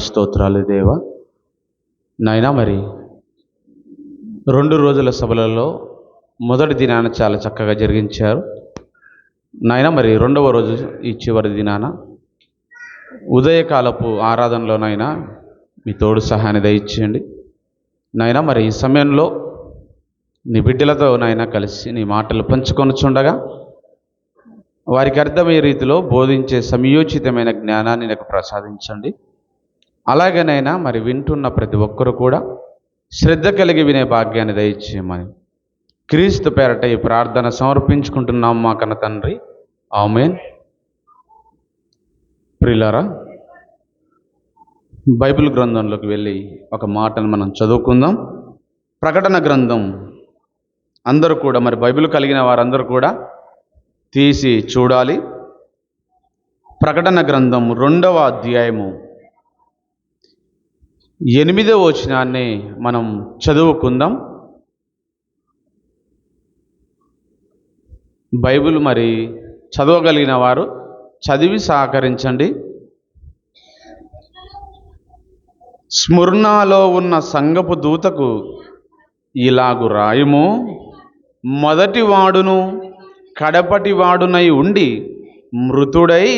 స్తోత్రాలు దేవా. నాయనా, మరి 2 రోజుల సభలలో మొదటి దినాన చాలా చక్కగా జరిగించారు నాయనా. మరి 2వ రోజు ఈ చివరి దినాన ఉదయకాలపు ఆరాధనలోనైనా మీ తోడు సహాయాన్ని దయచేయండి నాయనా. మరి ఈ సమయంలో నీ బిడ్డలతో నాయనా కలిసి నీ మాటలు పంచుకొనుచుండగా వారికి అర్థమయ్యే రీతిలో బోధించే సమయోచితమైన జ్ఞానాన్ని నాకు ప్రసాదించండి. అలాగనైనా మరి వింటున్న ప్రతి ఒక్కరూ కూడా శ్రద్ధ కలిగి వినే భాగ్యాన్ని దయచేయమని క్రీస్తు పేరట ఈ ప్రార్థన సమర్పించుకుంటున్నాం మా కన్న తండ్రి, ఆమేన్. ప్రియులారా, బైబిల్ గ్రంథంలోకి వెళ్ళి ఒక మాటను మనం చదువుకుందాం. ప్రకటన గ్రంథం అందరూ కూడా, మరి బైబిల్ కలిగిన వారందరూ కూడా తీసి చూడాలి. ప్రకటన గ్రంథం 2వ అధ్యాయము 8వ వచనాన్ని మనం చదువుకుందాం. బైబిల్ మరి చదవగలిగిన వారు చదివి సహకరించండి. స్ముర్నాలో ఉన్న సంఘపు దూతకు ఇలాగు రాయుము, మొదటి వాడును కడపటి వాడునై ఉండి మృతుడై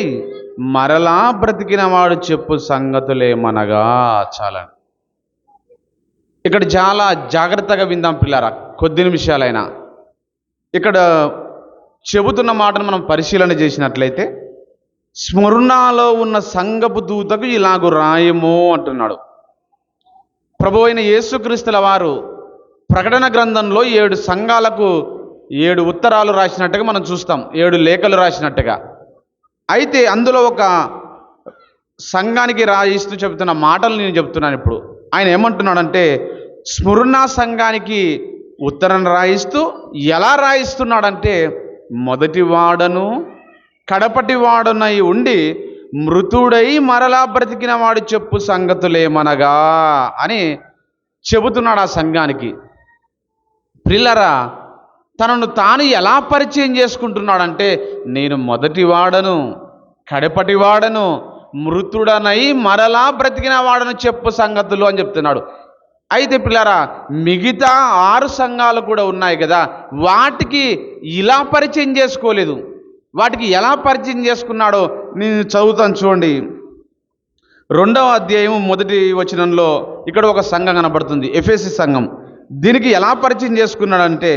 మరలా బ్రతికిన వాడు చెప్పు సంగతులేమనగా. చాలా ఇక్కడ చాలా జాగ్రత్తగా విందాం పిల్లారా. కొద్ది నిమిషాలైనా ఇక్కడ చెబుతున్న మాటను మనం పరిశీలన చేసినట్లయితే, స్మరణలో ఉన్న సంఘపు దూతకు ఇలాగు రాయము అంటున్నాడు. ప్రభు అయిన యేసుక్రీస్తుల వారు ప్రకటన గ్రంథంలో 7 సంఘాలకు 7 ఉత్తరాలు రాసినట్టుగా మనం చూస్తాం, 7 లేఖలు రాసినట్టుగా. అయితే అందులో ఒక సంఘానికి రాయిస్తూ చెబుతున్న మాటలు నేను చెప్తున్నాను ఇప్పుడు. ఆయన ఏమంటున్నాడంటే, స్ముర్నా సంఘానికి ఉత్తరం రాయిస్తూ ఎలా రాయిస్తున్నాడంటే, మొదటి వాడను కడపటి వాడునై ఉండి మృతుడై మరలా బ్రతికిన వాడు చెప్పు సంగతులేమనగా అని చెబుతున్నాడు ఆ సంఘానికి. ప్రియులారా, తనను తాను ఎలా పరిచయం చేసుకుంటున్నాడంటే, నేను మొదటి వాడను కడపటి వాడను మృతుడనై మరలా బ్రతికిన వాడను చెప్పు సంగతులు అని చెప్తున్నాడు. అయితే పిల్లరా, మిగతా 6 సంఘాలు కూడా ఉన్నాయి కదా, వాటికి ఇలా పరిచయం చేసుకోలేదు. వాటికి ఎలా పరిచయం చేసుకున్నాడో నేను చదువుతాను చూడండి. 2వ అధ్యాయం 1వ వచనంలో ఇక్కడ ఒక సంఘం కనబడుతుంది, ఎఫెసు సంఘం. దీనికి ఎలా పరిచయం చేసుకున్నాడంటే,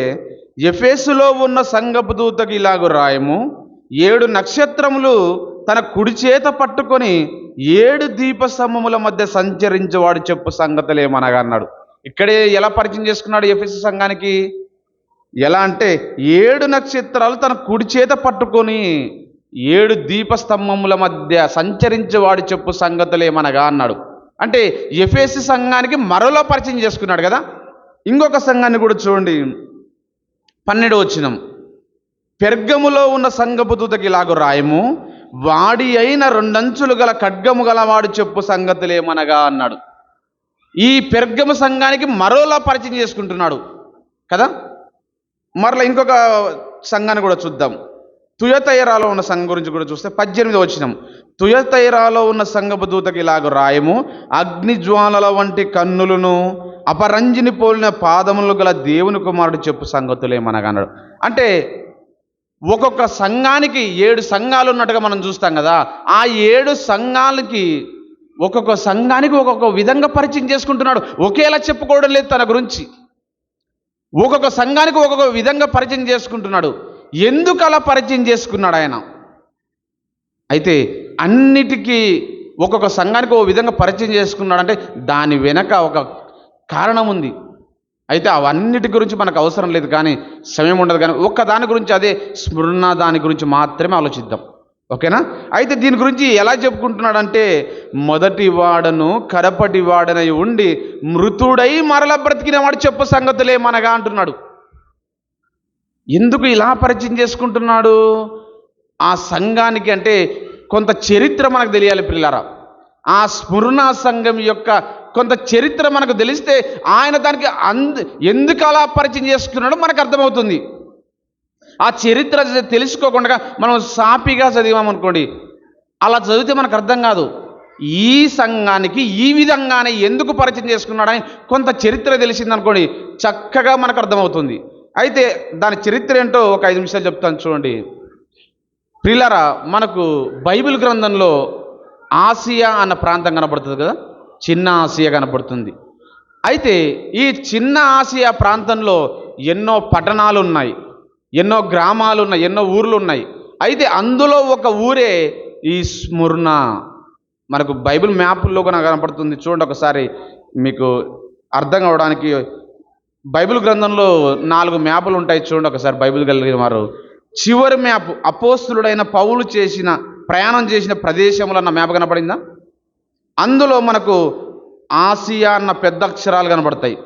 ఎఫెసులో ఉన్న సంఘపు దూతకు ఇలాగు రాయము, 7 నక్షత్రములు తన కుడి చేత పట్టుకొని 7 దీపస్తంభముల మధ్య సంచరించేవాడు చెప్పు సంగతులేమనగా అన్నాడు. ఇక్కడే ఎలా పరిచయం చేసుకున్నాడు ఎఫెసు సంఘానికి? ఎలా అంటే, 7 నక్షత్రాలు తన కుడి చేత పట్టుకొని 7 దీపస్తంభముల మధ్య సంచరించేవాడు చెప్పు సంగతులేమనగా అన్నాడు. అంటే ఎఫెసు సంఘానికి మరోలో పరిచయం చేసుకున్నాడు కదా. ఇంకొక సంఘాన్ని కూడా చూడండి, 12వ వచనం. పెర్గములో ఉన్న సంఘపు దూతకి ఇలాగు రాయము, వాడి అయిన 2 అంచులు గల ఖడ్గము గలవాడు చెప్పు సంగతులేమనగా అన్నాడు. ఈ పెర్గము సంఘానికి మరోలా పరిచయం చేసుకుంటున్నాడు కదా. మరలా ఇంకొక సంఘాన్ని కూడా చూద్దాం. తుయతైరాలో ఉన్న సంఘం గురించి కూడా చూస్తే 18వ వచనం. తుయతైరాలో ఉన్న సంఘపు దూతకి ఇలాగు రాయము, అగ్ని జ్వాలల వంటి కన్నులను అపరంజిని పోలిన పాదములు గల దేవుని కుమారుడు చెప్పు సంగతులేమనగా అన్నాడు. అంటే ఒక్కొక్క సంఘానికి 7 సంఘాలు ఉన్నట్టుగా మనం చూస్తాం కదా. ఆ 7 సంఘాలకి ఒక్కొక్క సంఘానికి ఒక్కొక్క విధంగా పరిచయం చేసుకుంటున్నాడు. ఒకేలా చెప్పుకోవడం లేదు తన గురించి. ఒక్కొక్క సంఘానికి ఒక్కొక్క విధంగా పరిచయం చేసుకుంటున్నాడు. ఎందుకు అలా పరిచయం చేసుకున్నాడు ఆయన? అయితే అన్నిటికీ ఒక్కొక్క సంఘానికి ఒక విధంగా పరిచయం చేసుకున్నాడంటే దాని వెనక ఒక కారణం ఉంది. అయితే అవన్నిటి గురించి మనకు అవసరం లేదు, కానీ సమయం ఉండదు. కానీ ఒక్క దాని గురించి, అదే స్మరణ, దాని గురించి మాత్రమే ఆలోచిద్దాం, ఓకేనా? అయితే దీని గురించి ఎలా చెప్పుకుంటున్నాడంటే, మొదటి వాడను కడపటి వాడనై ఉండి మృతుడై మరల బ్రతికిన వాడు చెప్పు సంగతులేమనగా అంటున్నాడు. ఎందుకు ఇలా పరిచయం చేసుకుంటున్నాడు ఆ సంఘానికి అంటే, కొంత చరిత్ర మనకు తెలియాలి పిల్లారా. ఆ స్మరణ సంఘం యొక్క కొంత చరిత్ర మనకు తెలిస్తే ఆయన దానికి ఎందుకు అలా పరిచయం చేసుకున్నాడో మనకు అర్థమవుతుంది. ఆ చరిత్ర తెలుసుకోకుండా మనం సాపిగా చదివామనుకోండి, అలా చదివితే మనకు అర్థం కాదు. ఈ సంఘానికి ఈ విధంగానే ఎందుకు పరిచయం చేసుకున్నాడని కొంత చరిత్ర తెలిసిందనుకోండి, చక్కగా మనకు అర్థమవుతుంది. అయితే దాని చరిత్ర ఏంటో ఒక 5 నిమిషాలు చెప్తాను చూడండి. ప్రియులారా, మనకు బైబిల్ గ్రంథంలో ఆసియా అన్న ప్రాంతం కనపడుతుంది కదా, చిన్న ఆసియా కనపడుతుంది. అయితే ఈ చిన్న ఆసియా ప్రాంతంలో ఎన్నో పట్టణాలు ఉన్నాయి, ఎన్నో గ్రామాలు ఉన్నాయి, ఎన్నో ఊర్లు ఉన్నాయి. అయితే అందులో ఒక ఊరే ఈ స్ముర్నా. మనకు బైబిల్ మ్యాప్లో కూడా కనపడుతుంది చూడండి ఒకసారి, మీకు అర్థం కావడానికి. బైబిల్ గ్రంథంలో 4 మ్యాపులు ఉంటాయి చూడండి ఒకసారి. బైబిల్ కలిగిన వారు చివరి మ్యాప్ అపోస్తులుడైన పౌలు ప్రయాణం చేసిన ప్రదేశములు అన్న మ్యాప్ కనపడిందా? అందులో మనకు ఆసియా అన్న పెద్ద అక్షరాలు కనబడతాయి.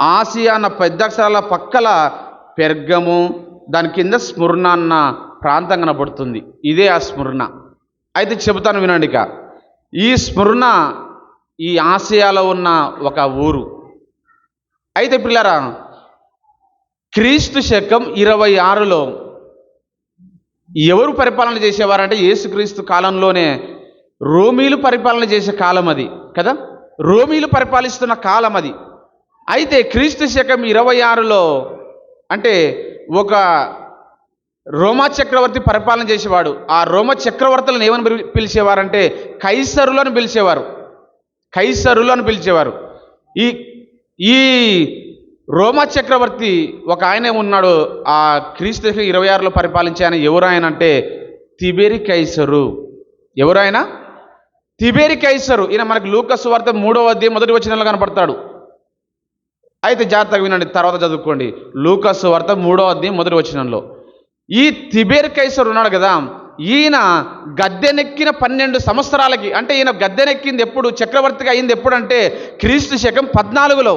ఆసియా అన్న పెద్ద అక్షరాల పక్కల పెర్గము, దాని కింద స్ముర్నా అన్న ప్రాంతం కనబడుతుంది. ఇదే ఆ స్ముర్నా. అయితే చెబుతాను వినండి. ఇక ఈ స్ముర్నా ఈ ఆసియాలో ఉన్న ఒక ఊరు. అయితే పిల్లరా, క్రీస్తు శకం 26లో ఎవరు పరిపాలన చేసేవారంటే యేసుక్రీస్తు కాలంలోనే రోమీలు పరిపాలన చేసే కాలం అది కదా, రోమీలు పరిపాలిస్తున్న కాలం అది. అయితే క్రీస్తు శకం 26లో అంటే ఒక రోమా చక్రవర్తి పరిపాలన చేసేవాడు. ఆ రోమ చక్రవర్తులను ఏమని పిలిచేవారంటే కైసరులను పిలిచేవారు. కైసరులను పిలిచేవారు. ఈ ఈ రోమా చక్రవర్తి ఒక ఆయన ఉన్నాడు. ఆ క్రీస్తు 26లో పరిపాలించే ఆయన ఎవరు ఆయన అంటే తిబెరి కైసరు. ఎవరైన తిబెరి కైసరు. ఈయన మనకు లూకా సువార్త 3వ అధ్యాయం 1వ వచనంలో కనపడతాడు. అయితే జాగ్రత్తగా వినండి, తర్వాత చదువుకోండి. లూకా సువార్త 3వ అధ్యాయం 1వ వచనంలో ఈ తిబెరి కైసరు ఉన్నాడు కదా, ఈయన గద్దెనెక్కిన 12 సంవత్సరాలకి, అంటే ఈయన గద్దెనెక్కింది ఎప్పుడు, చక్రవర్తిగా అయింది ఎప్పుడంటే క్రీస్తు శకం 14లో.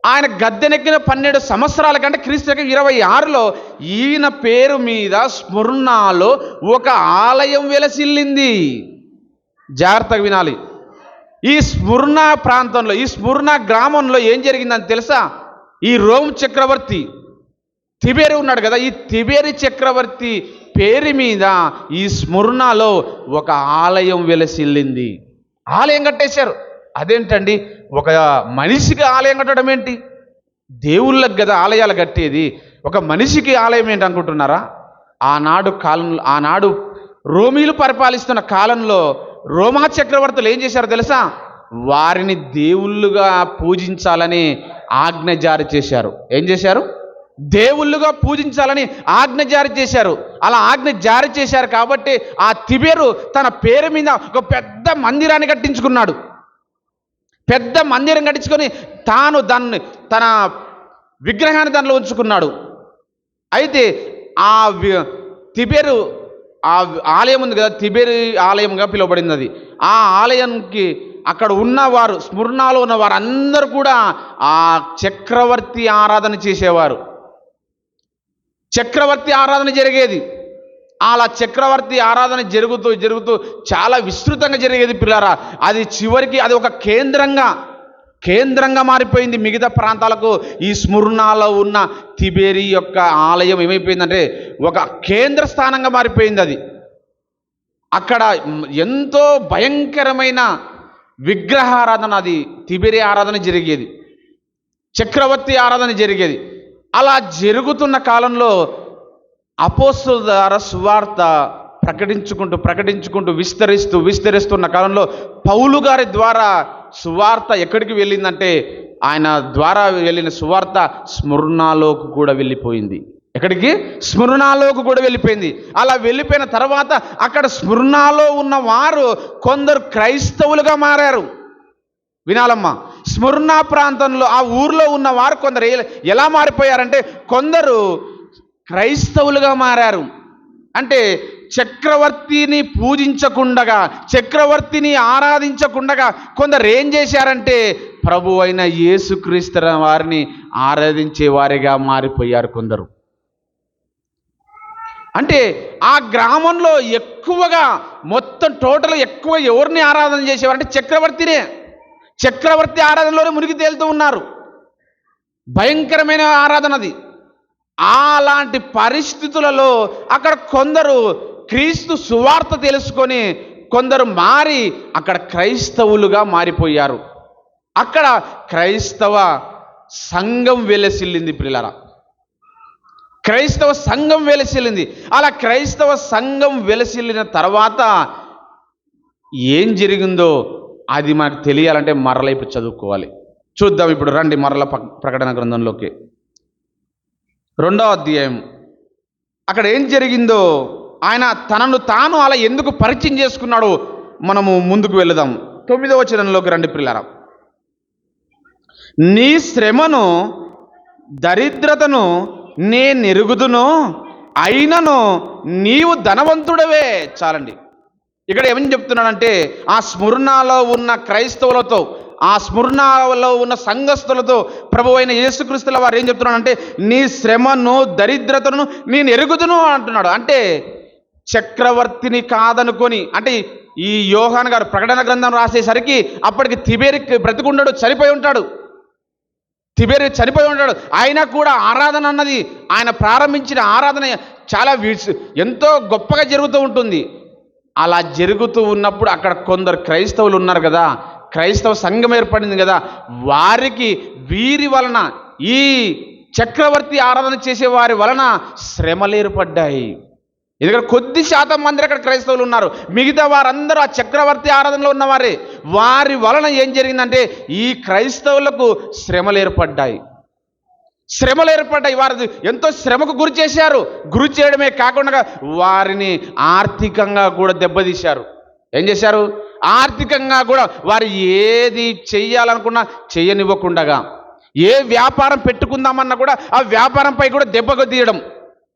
ఆయన గద్దెనెక్కిన 12 సంవత్సరాలకి అంటే క్రీస్తు శకం 26లో ఈయన పేరు మీద స్ముర్నాలో ఒక ఆలయం వెలసిల్లింది. జాగ్రత్తగా వినాలి. ఈ స్ముర్నా ప్రాంతంలో, ఈ స్ముర్నా గ్రామంలో ఏం జరిగిందని తెలుసా? ఈ రోమ్ చక్రవర్తి తిబెరి ఉన్నాడు కదా, ఈ తిబెరి చక్రవర్తి పేరు మీద ఈ స్ముర్నాలో ఒక ఆలయం వెలసిల్లింది. ఆలయం కట్టేశారు. అదేంటండి, ఒక మనిషికి ఆలయం కట్టడం ఏంటి? దేవుళ్ళకి కదా ఆలయాలు కట్టేది, ఒక మనిషికి ఆలయం ఏంటి అనుకుంటున్నారా? ఆనాడు రోమీలు పరిపాలిస్తున్న కాలంలో రోమా చక్రవర్తులు ఏం చేశారో తెలుసా? వారిని దేవుళ్ళుగా పూజించాలని ఆజ్ఞ జారీ చేశారు. ఏం చేశారు? దేవుళ్ళుగా పూజించాలని ఆజ్ఞ జారీ చేశారు. అలా ఆజ్ఞ జారీ చేశారు కాబట్టి ఆ తిబెరు తన పేరు మీద ఒక పెద్ద మందిరాన్ని కట్టించుకున్నాడు. పెద్ద మందిరం కట్టించుకొని తన విగ్రహాన్ని దానిలో ఉంచుకున్నాడు. అయితే ఆ తిబెరు ఆ ఆలయం ఉంది కదా, తిబెరి ఆలయంగా పిలువబడింది అది. ఆ ఆలయానికి అక్కడ ఉన్నవారు, స్ముర్నాలో ఉన్నవారు అందరూ కూడా ఆ చక్రవర్తి ఆరాధన చేసేవారు. చక్రవర్తి ఆరాధన జరిగేది. అలా చక్రవర్తి ఆరాధన జరుగుతూ చాలా విస్తృతంగా జరిగేది పిల్లారా. అది చివరికి అది ఒక కేంద్రంగా మారిపోయింది. మిగతా ప్రాంతాలకు ఈ స్ముర్నాలో ఉన్న తిబెరి యొక్క ఆలయం ఏమైపోయిందంటే ఒక కేంద్ర స్థానంగా మారిపోయింది. అది అక్కడ ఎంతో భయంకరమైన విగ్రహారాధన, అది తిబెరి ఆరాధన జరిగేది, చక్రవర్తి ఆరాధన జరిగేది. అలా జరుగుతున్న కాలంలో అపోస్తలుల ద్వారా సువార్త ప్రకటించుకుంటూ విస్తరిస్తున్న కాలంలో పౌలు గారి ద్వారా సువార్త ఎక్కడికి వెళ్ళిందంటే ఆయన ద్వారా వెళ్ళిన సువార్త స్ముర్నాలోకి కూడా వెళ్ళిపోయింది. ఎక్కడికి? స్ముర్నాలోకి కూడా వెళ్ళిపోయింది. అలా వెళ్ళిపోయిన తర్వాత అక్కడ స్ముర్నాలో ఉన్న వారు కొందరు క్రైస్తవులుగా మారారు. వినాలమ్మా, స్ముర్నా ప్రాంతంలో ఆ ఊర్లో ఉన్న వారు కొందరు ఎలా మారిపోయారంటే కొందరు క్రైస్తవులుగా మారారు. అంటే చక్రవర్తిని పూజించకుండగా, చక్రవర్తిని ఆరాధించకుండగా కొందరు ఏం చేశారంటే ప్రభు అయిన యేసుక్రీస్తు వారిని ఆరాధించే వారిగా మారిపోయారు కొందరు. అంటే ఆ గ్రామంలో ఎక్కువగా మొత్తం టోటల్ ఎక్కువ ఎవరిని ఆరాధన చేసేవారంటే చక్రవర్తినే. చక్రవర్తి ఆరాధనలోనే మునిగి తేలుతూ ఉన్నారు. భయంకరమైన ఆరాధన అది. అలాంటి పరిస్థితులలో అక్కడ కొందరు క్రీస్తు సువార్త తెలుసుకొని కొందరు మారి అక్కడ క్రైస్తవులుగా మారిపోయారు. అక్కడ క్రైస్తవ సంఘం వెలసిల్లింది పిల్లరా. క్రైస్తవ సంఘం వెలసిల్లింది. అలా క్రైస్తవ సంఘం వెలసిల్లిన తర్వాత ఏం జరిగిందో అది మనకు తెలియాలంటే మరల ఇప్పుడు చదువుకోవాలి. చూద్దాం ఇప్పుడు రండి మరల ప్రకటన గ్రంథంలోకి 2వ అధ్యాయం. అక్కడ ఏం జరిగిందో, ఆయన తనను తాను అలా ఎందుకు పరిచయం చేసుకున్నాడో మనము ముందుకు వెళదాం. 9వ వచనంలోకి రండి పిల్లరా. నీ శ్రమను దరిద్రతను నేనెరుగుదును, అయినను నీవు ధనవంతుడవే. చాలండి. ఇక్కడ ఏమని చెప్తున్నాడంటే ఆ స్ముర్నాలో ఉన్న క్రైస్తవులతో, ఆ స్ముర్నాలో ఉన్న సంఘస్థులతో ప్రభువైన అయిన యేసుక్రీస్తుల వారు ఏం చెప్తున్నాడంటే నీ శ్రమను దరిద్రతను నేను ఎరుగుదును అంటున్నాడు. అంటే చక్రవర్తిని కాదనుకొని, అంటే ఈ యోహాను గారు ప్రకటన గ్రంథం రాసేసరికి అప్పటికి తిబేరికి బ్రతికుండాడు, చనిపోయి ఉంటాడు. తిబేరి చనిపోయి ఉంటాడు. అయినా కూడా ఆరాధన అన్నది, ఆయన ప్రారంభించిన ఆరాధన చాలా ఎంతో గొప్పగా జరుగుతూ ఉంటుంది. అలా జరుగుతూ ఉన్నప్పుడు అక్కడ కొందరు క్రైస్తవులు ఉన్నారు కదా, క్రైస్తవ సంఘం ఏర్పడింది కదా, వారికి వీరి వలన, ఈ చక్రవర్తి ఆరాధన చేసే వారి వలన శ్రమలు ఏర్పడ్డాయి. ఎందుకంటే కొద్ది శాతం మంది అక్కడ క్రైస్తవులు ఉన్నారు, మిగతా వారందరూ ఆ చక్రవర్తి ఆరాధనలో ఉన్నవారే. వారి వలన ఏం జరిగిందంటే ఈ క్రైస్తవులకు శ్రమలు ఏర్పడ్డాయి. వారు ఎంతో శ్రమకు గురి చేశారు. గురి చేయడమే కాకుండా వారిని ఆర్థికంగా కూడా దెబ్బతీశారు. ఏం చేశారు? ఆర్థికంగా కూడా వారు ఏది చెయ్యాలనుకున్నా చెయ్యనివ్వకుండగా, ఏ వ్యాపారం పెట్టుకుందామన్నా కూడా ఆ వ్యాపారంపై కూడా దెబ్బకు తీయడం.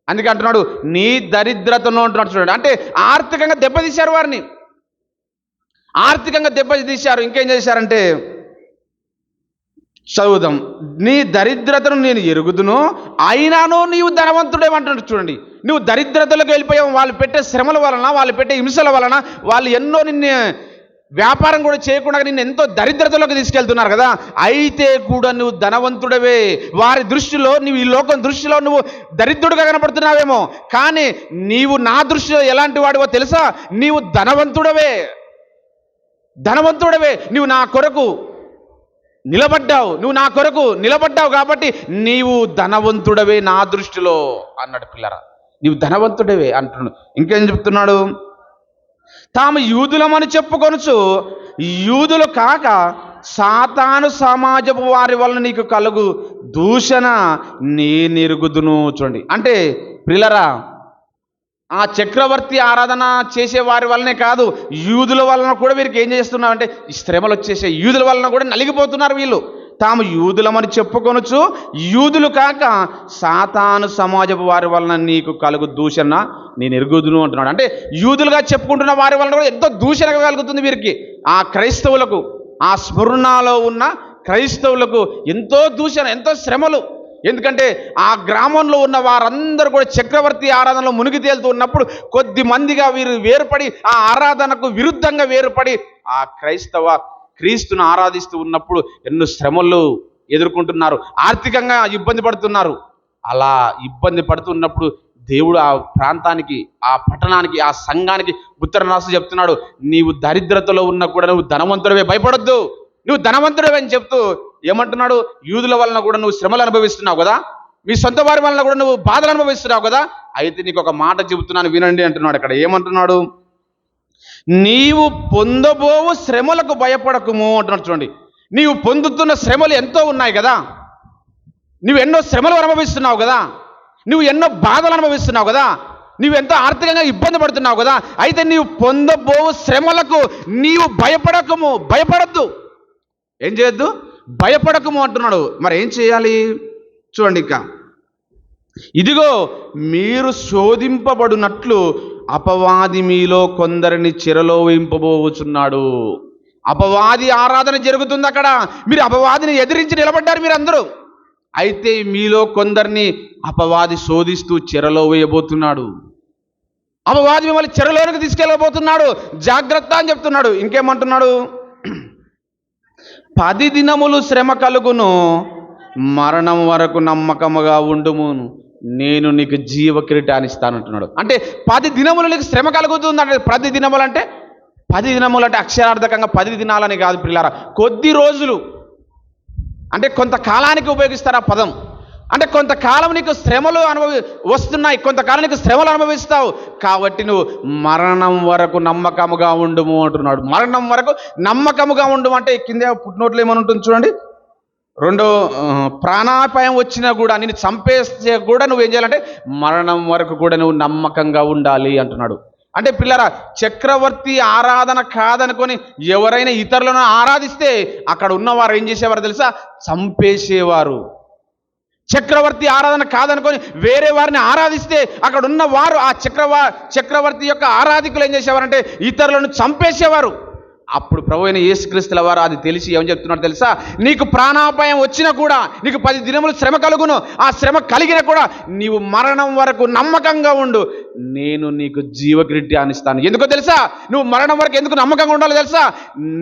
అందుకే అంటున్నాడు నీ దరిద్రతను అంటున్నాడు. చూడండి, అంటే ఆర్థికంగా దెబ్బతీశారు వారిని, ఆర్థికంగా దెబ్బతీశారు. ఇంకేం చేశారంటే చదువుదాం. నీ దరిద్రతను నేను ఎరుగుదును, అయినాను నీవు ధనవంతుడేమంటున్నాడు. చూడండి, నువ్వు దరిద్రతలకు వెళ్ళిపోయావు. వాళ్ళు పెట్టే శ్రమల వలన, వాళ్ళు పెట్టే హింసల వలన, వాళ్ళు ఎన్నో నిన్ను వ్యాపారం కూడా చేయకుండా నిన్ను ఎంతో దరిద్రతలోకి తీసుకెళ్తున్నారు కదా, అయితే కూడా నువ్వు ధనవంతుడవే. వారి దృష్టిలో, నువ్వు ఈ లోకం దృష్టిలో నువ్వు దరిద్రుడుగా కనపడుతున్నావేమో, కానీ నీవు నా దృష్టిలో ఎలాంటి వాడివో తెలుసా? నీవు ధనవంతుడవే. నువ్వు నా కొరకు నిలబడ్డావు కాబట్టి నీవు ధనవంతుడవే నా దృష్టిలో అన్నాడు. పిల్లరా, నీవు ధనవంతుడవే అంటున్నాడు. ఇంకేం చెప్తున్నాడు? తాము యూదులమని చెప్పుకొనుచు యూదులు కాక సాతాను సమాజపు వారి వలన నీకు కలుగు దూషణ నేనెరుగుదును. చూడండి, అంటే పిల్లరా, ఆ చక్రవర్తి ఆరాధన చేసే వారి వల్లనే కాదు, యూదుల వలన కూడా వీరికి ఏం చేస్తున్నారంటే ఈ శ్రమలు వచ్చేసే యూదుల వలన కూడా నలిగిపోతున్నారు వీళ్ళు. తాము యూదులమని చెప్పుకొనుచు యూదులు కాక సాతాను సమాజపు వారి వలన నీకు కలుగు దూషణ నేను ఎరుగుదును అంటున్నాడు. అంటే యూదులుగా చెప్పుకుంటున్న వారి వలన కూడా ఎంతో దూషణ కలుగుతుంది వీరికి. ఆ క్రైస్తవులకు, ఆ స్మరణలో ఉన్న క్రైస్తవులకు ఎంతో దూషణ, ఎంతో శ్రమలు. ఎందుకంటే ఆ గ్రామంలో ఉన్న వారందరూ కూడా చక్రవర్తి ఆరాధనలో మునిగి తేలుతూ ఉన్నప్పుడు కొద్ది మందిగా వీరు వేరుపడి, ఆ ఆరాధనకు విరుద్ధంగా వేరుపడి ఆ క్రీస్తును ఆరాధిస్తూ ఉన్నప్పుడు ఎన్నో శ్రమలు ఎదుర్కొంటున్నారు, ఆర్థికంగా ఇబ్బంది పడుతున్నారు. అలా ఇబ్బంది పడుతున్నప్పుడు దేవుడు ఆ ప్రాంతానికి, ఆ పట్టణానికి, ఆ సంఘానికి ఉత్తరం రాసి చెప్తున్నాడు, నీవు దరిద్రతలో ఉన్నా కూడా నువ్వు ధనవంతుడివే, భయపడొద్దు, నువ్వు ధనవంతుడివే అని చెప్తూ ఏమంటున్నాడు? యూదుల వలన కూడా నువ్వు శ్రమలు అనుభవిస్తున్నావు కదా, మీ సొంత వారి వలన కూడా నువ్వు బాధలు అనుభవిస్తున్నావు కదా, అయితే నీకు ఒక మాట చెబుతున్నాను వినండి అంటున్నాడు. ఇక్కడ ఏమంటున్నాడు? నీవు పొందబోవు శ్రమలకు భయపడకుము అంటున్నాడు. చూడండి, నీవు పొందుతున్న శ్రమలు ఎంతో ఉన్నాయి కదా, నువ్వు ఎన్నో శ్రమలు అనుభవిస్తున్నావు కదా, నువ్వు ఎన్నో బాధలు అనుభవిస్తున్నావు కదా, నువ్వు ఎంతో ఆర్థికంగా ఇబ్బంది పడుతున్నావు కదా, అయితే నీవు పొందబోవు శ్రమలకు నీవు భయపడద్దు. ఏం చేయొద్దు? భయపడకము అంటున్నాడు. మరి ఏం చేయాలి? చూడండి, ఇంకా ఇదిగో మీరు శోధింపబడినట్లు అపవాది మీలో కొందరిని చెరలో వేయింపబోచున్నాడు. అపవాది ఆరాధన జరుగుతుంది అక్కడ, మీరు అపవాదిని ఎదిరించి నిలబడ్డారు మీరందరూ. అయితే మీలో కొందరిని అపవాది శోధిస్తూ చెరలో వేయబోతున్నాడు. అపవాది మిమ్మల్ని చెరలోనికి తీసుకెళ్ళబోతున్నాడు, జాగ్రత్త అని చెప్తున్నాడు. ఇంకేమంటున్నాడు? 10 దినములు శ్రమ కలుగును, మరణం వరకు నమ్మకముగా ఉండుము, నేను నీకు జీవ కిరీటాన్ని ఇస్తానంటున్నాడు. అంటే 10 దినములు నీకు శ్రమ కలుగుతుంది అంటే 10 దినములు అంటే 10 దినములు అంటే అక్షరార్థకంగా 10 దినాలని కాదు పిల్లారా, కొద్ది రోజులు. అంటే కొంతకాలానికి ఉపయోగిస్తారు ఆ పదం. అంటే కొంతకాలం నీకు శ్రమలు వస్తున్నాయి, కొంతకాలం నీకు శ్రమలు అనుభవిస్తావు, కాబట్టి నువ్వు మరణం వరకు నమ్మకముగా ఉండుము అంటున్నాడు. మరణం వరకు నమ్మకముగా ఉండుము అంటే కింద పుట్టినోట్లు ఏమని ఉంటుంది చూడండి. రెండో ప్రాణాపాయం వచ్చినా కూడా, నిన్ను చంపేస్తే కూడా నువ్వేం చేయాలంటే మరణం వరకు కూడా నువ్వు నమ్మకంగా ఉండాలి అంటున్నాడు. అంటే పిల్లరా, చక్రవర్తి ఆరాధన కాదనుకొని ఎవరైనా ఇతరులను ఆరాధిస్తే అక్కడ ఉన్నవారు ఏం చేసేవారు తెలుసా? చంపేసేవారు. చక్రవర్తి ఆరాధన కాదనుకొని వేరే వారిని ఆరాధిస్తే అక్కడ ఉన్న వారు ఆ చక్రవర్తి యొక్క ఆరాధికులు ఏం చేసేవారంటే ఇతరులను చంపేసేవారు. అప్పుడు ప్రభు అయిన యేసుక్రీస్తుల వారు అది తెలిసి ఏం చెప్తున్నాడు తెలుసా? నీకు ప్రాణాపాయం వచ్చినా కూడా, నీకు 10 దినములు శ్రమ కలుగును, ఆ శ్రమ కలిగినా కూడా నీవు మరణం వరకు నమ్మకంగా ఉండు, నేను నీకు జీవకిరీటాన్ని ఇస్తాను. ఎందుకో తెలుసా? నువ్వు మరణం వరకు ఎందుకు నమ్మకంగా ఉండాలో తెలుసా?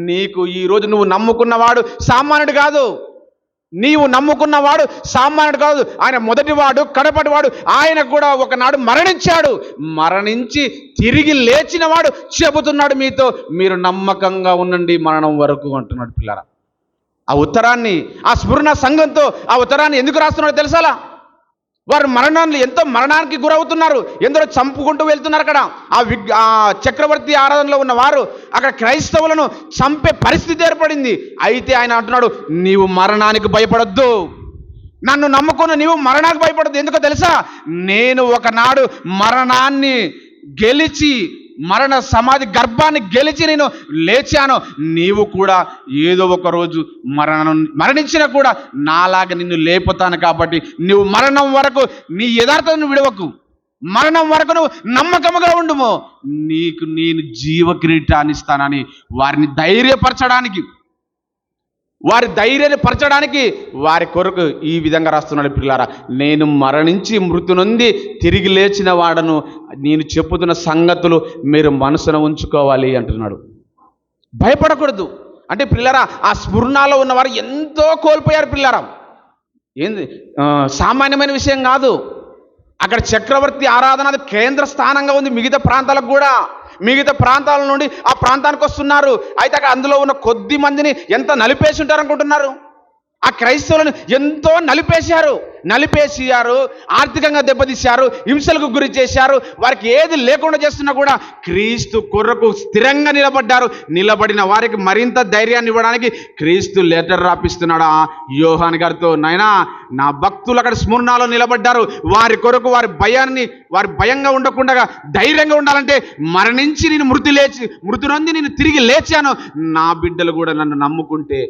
నీకు ఈరోజు నువ్వు నమ్ముకున్నవాడు సామాన్యుడు కాదు. నీవు నమ్ముకున్నవాడు సామాన్యుడు కాదు. ఆయన మొదటివాడు, కడపటివాడు. ఆయన కూడా ఒకనాడు మరణించాడు. మరణించి తిరిగి లేచినవాడు చెబుతున్నాడు మీతో, మీరు నమ్మకంగా ఉండండి మరణం వరకు అంటున్నాడు. పిల్లరా, ఆ ఉత్తరాన్ని, ఆ స్ఫురణ సంఘంతో ఆ ఉత్తరాన్ని ఎందుకు రాస్తున్నాడో తెలుసాలా? వారు ఎంతో మరణానికి గురవుతున్నారు, ఎందరో చంపుకుంటూ వెళ్తున్నారు. అక్కడ ఆ చక్రవర్తి ఆరాధనలో ఉన్న వారు అక్కడ క్రైస్తవులను చంపే పరిస్థితి ఏర్పడింది. అయితే ఆయన అంటున్నాడు, నీవు మరణానికి భయపడొద్దు, నన్ను నమ్ముకున్న నీవు మరణానికి భయపడద్దు. ఎందుకో తెలుసా? నేను ఒకనాడు మరణాన్ని గెలిచి, మరణ సమాధి గర్భాన్ని గెలిచి నేను లేచాను. నీవు కూడా ఏదో ఒక రోజు మరణించినా కూడా నాలాగా నిన్ను లేపుతాను. కాబట్టి నువ్వు మరణం వరకు నీ యథార్థతను విడవకు, మరణం వరకు నువ్వు నమ్మకముగా ఉండుము, నీకు నేను జీవ కిరీటాన్ని ఇస్తానని వారిని ధైర్యపరచడానికి, వారి ధైర్యాన్ని పరచడానికి వారి కొరకు ఈ విధంగా రాస్తున్నాడు. పిల్లారా, నేను మరణించి మృతి నొంది తిరిగి లేచిన వాడను, నేను చెప్పుతున్న సంగతులు మీరు మనసున ఉంచుకోవాలి అంటున్నాడు. భయపడకూడదు. అంటే పిల్లారా, ఆ స్ఫురణలో ఉన్నవారు ఎంతో కోల్పోయారు. పిల్లారా, ఏంది సామాన్యమైన విషయం కాదు. అక్కడ చక్రవర్తి ఆరాధన అది కేంద్ర స్థానంగా ఉంది. మిగతా ప్రాంతాలకు కూడా, మిగతా ప్రాంతాల నుండి ఆ ప్రాంతానికి వస్తున్నారు. అయితే అక్కడ అందులో ఉన్న కొద్ది మందిని ఎంత నలిపేసి ఉంటారు అనుకుంటున్నారు? ఆ క్రైస్తవులను ఎంతో నలిపేసారు, ఆర్థికంగా దెబ్బతీశారు, హింసలకు గురి చేశారు. వారికి ఏది లేకుండా చేస్తున్నా కూడా క్రీస్తు కొరకు స్థిరంగా నిలబడ్డారు. నిలబడిన వారికి మరింత ధైర్యాన్ని ఇవ్వడానికి క్రీస్తు లెటర్ రాపిస్తున్నాడు ఆ యోహాను గారితో. నాయనా, నా భక్తులు అక్కడ స్మరణలో నిలబడ్డారు, వారి కొరకు వారి భయంగా ఉండకుండా ధైర్యంగా ఉండాలంటే మరణించి నేను మృతి నొంది నేను తిరిగి లేచాను, నా బిడ్డలు కూడా నన్ను నమ్ముకుంటే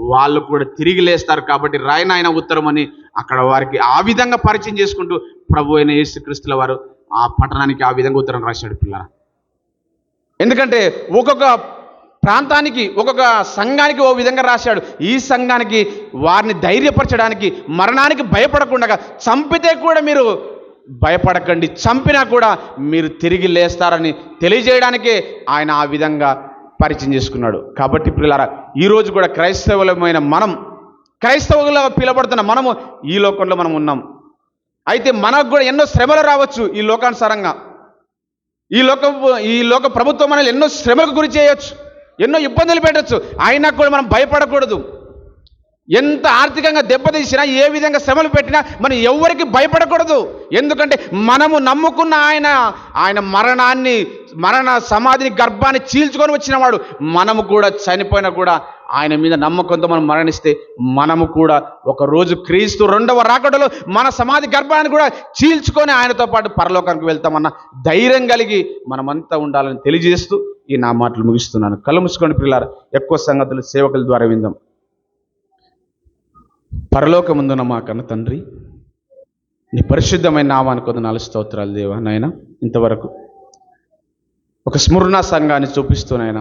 వాళ్ళు కూడా తిరిగి లేస్తారు. కాబట్టి రాయనాయన ఉత్తరం అని అక్కడ వారికి ఆ విధంగా పరిచయం చేసుకుంటూ ప్రభు అయిన యేసుక్రీస్తుల వారు ఆ పట్టణానికి ఆ విధంగా ఉత్తరం రాశాడు. పిల్లరా, ఎందుకంటే ఒక్కొక్క ప్రాంతానికి, ఒక్కొక్క సంఘానికి ఓ విధంగా రాశాడు. ఈ సంఘానికి వారిని ధైర్యపరచడానికి, మరణానికి భయపడకుండా, చంపితే కూడా మీరు భయపడకండి, చంపినా కూడా మీరు తిరిగి లేస్తారని తెలియజేయడానికే ఆయన ఆ విధంగా పరిచయం చేసుకున్నాడు. కాబట్టి పిల్లలారా, ఈరోజు కూడా క్రైస్తవులమైన మనం, క్రైస్తవులుగా పిలబడుతున్న మనము ఈ లోకంలో మనం ఉన్నాం. అయితే మనకు కూడా ఎన్నో శ్రమలు రావచ్చు. ఈ లోకానుసారంగా ఈ లోక ప్రభుత్వం అనేది ఎన్నో శ్రమలకు గురి చేయొచ్చు, ఎన్నో ఇబ్బందులు పెట్టచ్చు. అయినా కూడా మనం భయపడకూడదు. ఎంత ఆర్థికంగా దెబ్బతీసినా, ఏ విధంగా శ్రమలు పెట్టినా మనం ఎవరికి భయపడకూడదు. ఎందుకంటే మనము నమ్ముకున్న ఆయన మరణ సమాధిని గర్భాన్ని చీల్చుకొని వచ్చిన వాడు. మనము కూడా చనిపోయినా కూడా ఆయన మీద నమ్మకంతో మనం మరణిస్తే మనము కూడా ఒకరోజు క్రీస్తు రెండవ రాకడలో మన సమాధి గర్భాన్ని కూడా చీల్చుకొని ఆయనతో పాటు పరలోకానికి వెళ్తామన్న ధైర్యం కలిగి మనమంతా ఉండాలని తెలియజేస్తూ ఈ నా మాటలు ముగిస్తున్నాను. కళ్ళు మూసుకోండి పిల్లలు. ఎక్కువ సంగతులు సేవకుల ద్వారా విందాం. పరలోకమందున మా కన్న తండ్రి, నీ పరిశుద్ధమైన నామానికి వందనాలు, స్తోత్రాలు దేవా. నాయన, ఇంతవరకు ఒక స్మరణ సంఘాన్ని చూపిస్తూ నాయన